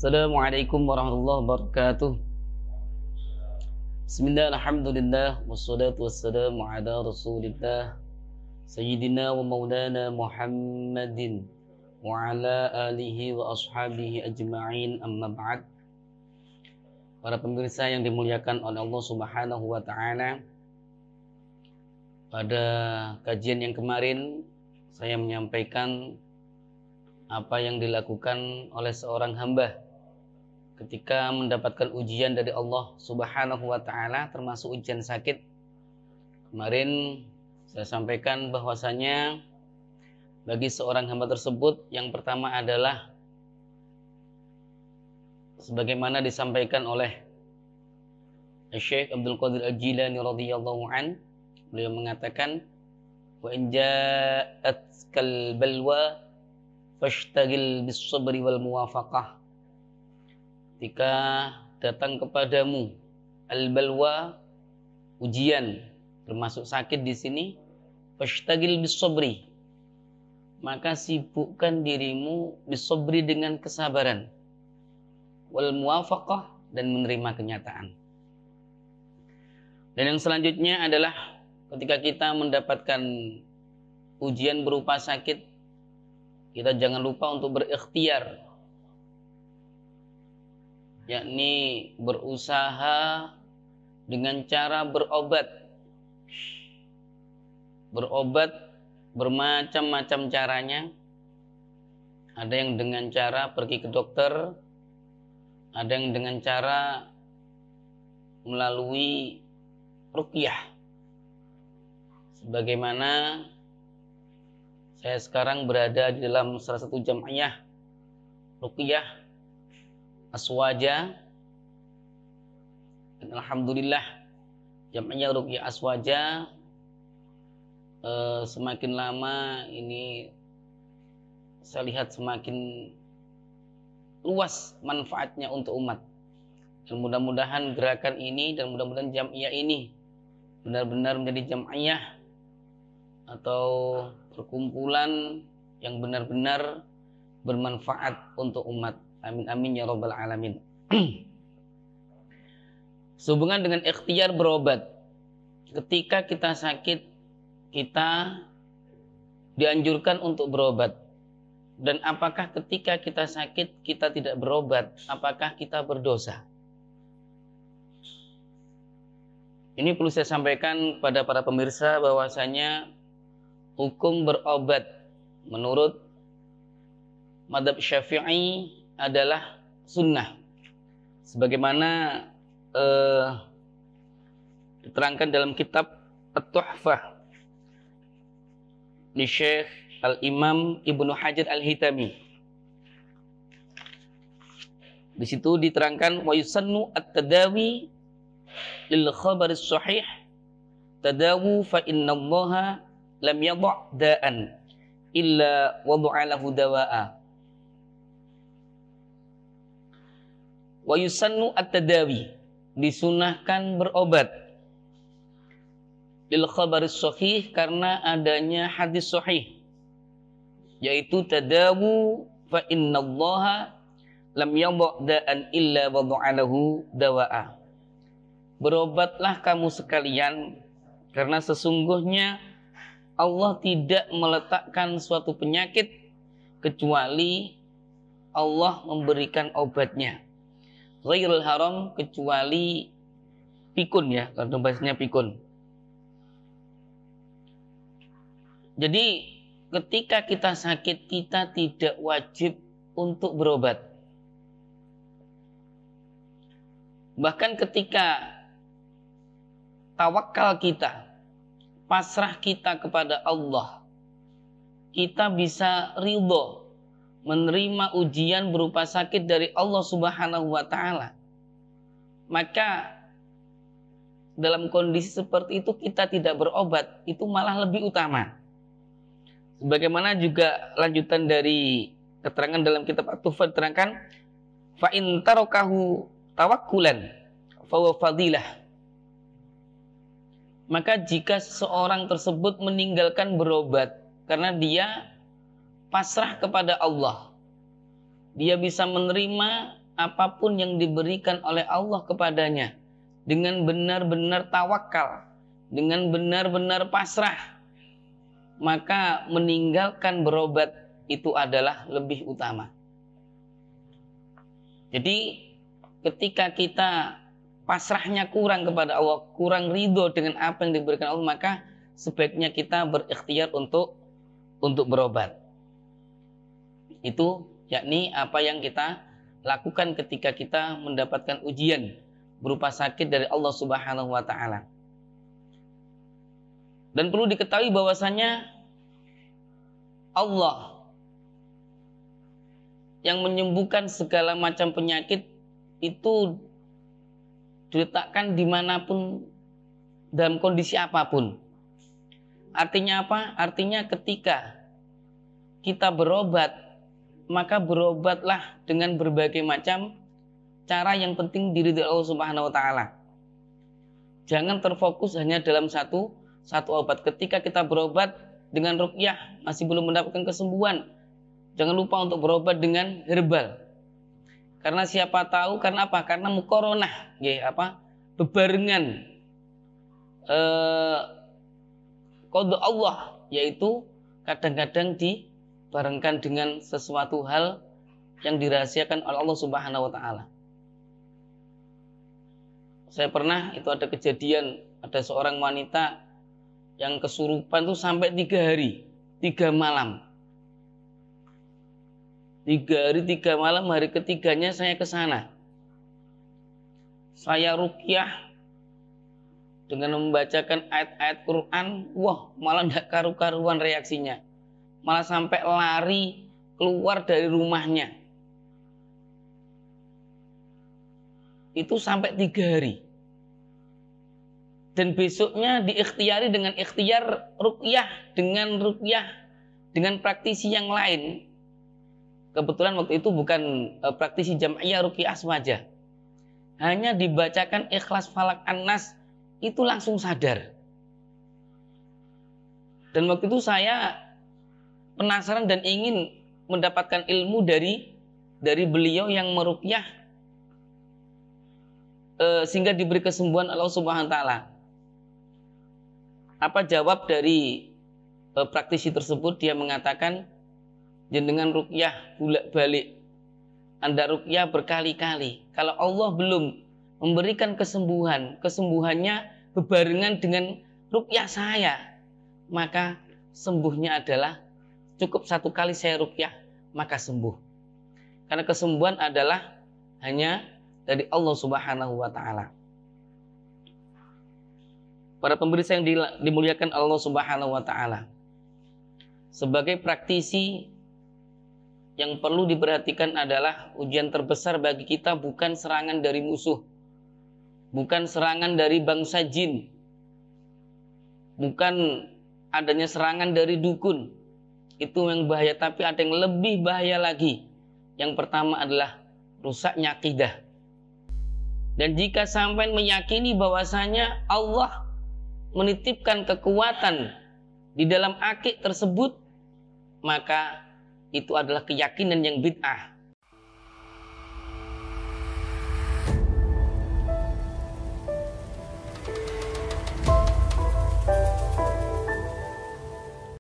Assalamualaikum warahmatullahi wabarakatuh. Bismillah, alhamdulillah, wassalatu wassalamu ala rasulillah Sayyidina wa maulana Muhammadin wa ala alihi wa ashabihi ajma'in, amma ba'd. Para pemirsa yang dimuliakan oleh Allah subhanahu wa ta'ala, pada kajian yang kemarin saya menyampaikan apa yang dilakukan oleh seorang hamba ketika mendapatkan ujian dari Allah subhanahu wa ta'ala, termasuk ujian sakit. Kemarin saya sampaikan bahwasanya bagi seorang hamba tersebut, yang pertama adalah sebagaimana disampaikan oleh Syekh Abdul Qadir Al-Jilani radhiyallahu an, beliau mengatakan, wa in ja'atkal balwa fashtagil bis sabri wal muwafaqah. Ketika datang kepadamu al-balwa, ujian, termasuk sakit di sini, fashtagil bis sabri, maka sibukkan dirimu bis sabri dengan kesabaran, wal muwafaqah, dan menerima kenyataan. Dan yang selanjutnya adalah ketika kita mendapatkan ujian berupa sakit, kita jangan lupa untuk berikhtiar, yakni berusaha dengan cara berobat. Berobat bermacam-macam caranya. Ada yang dengan cara pergi ke dokter, ada yang dengan cara melalui ruqyah. Sebagaimana saya sekarang berada di dalam salah satu jam'iyah ruqyah Aswaja, dan alhamdulillah jam'iyah ruqyah Aswaja semakin lama ini saya lihat semakin luas manfaatnya untuk umat. Dan mudah-mudahan gerakan ini dan mudah-mudahan jam'iyah ini benar-benar menjadi jam'iyah atau perkumpulan yang benar-benar bermanfaat untuk umat. Amin amin ya rabbal alamin. Sehubungan dengan ikhtiar berobat, ketika kita sakit, kita dianjurkan untuk berobat. Dan apakah ketika kita sakit kita tidak berobat, apakah kita berdosa? Ini perlu saya sampaikan kepada para pemirsa bahwasanya hukum berobat menurut mazhab Syafi'i adalah sunnah, sebagaimana diterangkan dalam kitab At-Tuhfah di Syekh Al-Imam Ibnu Hajar Al-Hitami. Di situ diterangkan, wa yusannu at-tadawi lil khabaris sahih tadawu fa innallaha lam yadha' da'an illa wada'a lahu dawa'a. Wa yusannu at-tadawi, disunahkan berobat, lil khabaris sahih, karena adanya hadis sahih, yaitu tadawu fa innallaha lam yadha' da'an illa wada'a lahu dawa'a. Berobatlah kamu sekalian, karena sesungguhnya Allah tidak meletakkan suatu penyakit kecuali Allah memberikan obatnya. Ghairul haram, kecuali pikun, ya, kalau bahasanya pikun. Jadi ketika kita sakit, kita tidak wajib untuk berobat. Bahkan ketika tawakal kita, pasrah kita kepada Allah, kita bisa ridho menerima ujian berupa sakit dari Allah subhanahu wa ta'ala. Maka dalam kondisi seperti itu kita tidak berobat, itu malah lebih utama. Sebagaimana juga lanjutan dari keterangan dalam kitab At-Tuhfah diterangkan, fa in tarakahu tawakkulan fa huwa fadilah. Maka jika seseorang tersebut meninggalkan berobat karena dia pasrah kepada Allah, dia bisa menerima apapun yang diberikan oleh Allah kepadanya dengan benar-benar tawakal, dengan benar-benar pasrah, maka meninggalkan berobat itu adalah lebih utama. Jadi ketika kita pasrahnya kurang kepada Allah, kurang ridho dengan apa yang diberikan Allah, maka sebaiknya kita berikhtiar untuk berobat. Itu yakni apa yang kita lakukan ketika kita mendapatkan ujian berupa sakit dari Allah Subhanahu wa taala. Dan perlu diketahui bahwasanya Allah yang menyembuhkan segala macam penyakit itu diletakkan dimanapun, dalam kondisi apapun. Artinya apa? Artinya ketika kita berobat, maka berobatlah dengan berbagai macam cara, yang penting diridhoi Allah Subhanahu wa taala. Jangan terfokus hanya dalam satu obat. Ketika kita berobat dengan ruqyah masih belum mendapatkan kesembuhan, jangan lupa untuk berobat dengan herbal. Karena siapa tahu, karena apa? Karena muqaronah, bebarengan qada Allah, yaitu kadang-kadang dibarengkan dengan sesuatu hal yang dirahasiakan oleh Allah Subhanahu wa taala. Saya pernah, itu ada kejadian, ada seorang wanita yang kesurupan tuh sampai 3 hari 3 malam. 3 hari 3 malam, hari ketiganya saya ke sana. Saya ruqyah dengan membacakan ayat-ayat Quran, wah malah tidak karu-karuan reaksinya. Malah sampai lari keluar dari rumahnya. Itu sampai 3 hari. Dan besoknya diikhtiari dengan ikhtiar ruqyah dengan praktisi yang lain. Kebetulan waktu itu bukan praktisi jam'iyah ruqyah aswaja. Hanya dibacakan Ikhlas, Falak, An-Nas, itu langsung sadar. Dan waktu itu saya penasaran dan ingin mendapatkan ilmu dari beliau yang meruqyah sehingga diberi kesembuhan Allah Subhanahu wa taala. Apa jawab dari praktisi tersebut? Dia mengatakan, jenengan ruqyah bolak-balik, Anda ruqyah berkali-kali. Kalau Allah belum memberikan kesembuhannya bebarengan dengan ruqyah saya, maka sembuhnya adalah cukup 1 kali saya ruqyah, maka sembuh. Karena kesembuhan adalah hanya dari Allah Subhanahu wa taala. Para pemirsa yang dimuliakan Allah Subhanahu wa taala, sebagai praktisi yang perlu diperhatikan adalah ujian terbesar bagi kita bukan serangan dari musuh, bukan serangan dari bangsa jin, bukan adanya serangan dari dukun. Itu yang bahaya, tapi ada yang lebih bahaya lagi. Yang pertama adalah rusaknya akidah. Dan jika sampai meyakini bahwasanya Allah menitipkan kekuatan di dalam akid tersebut, maka itu adalah keyakinan yang bid'ah.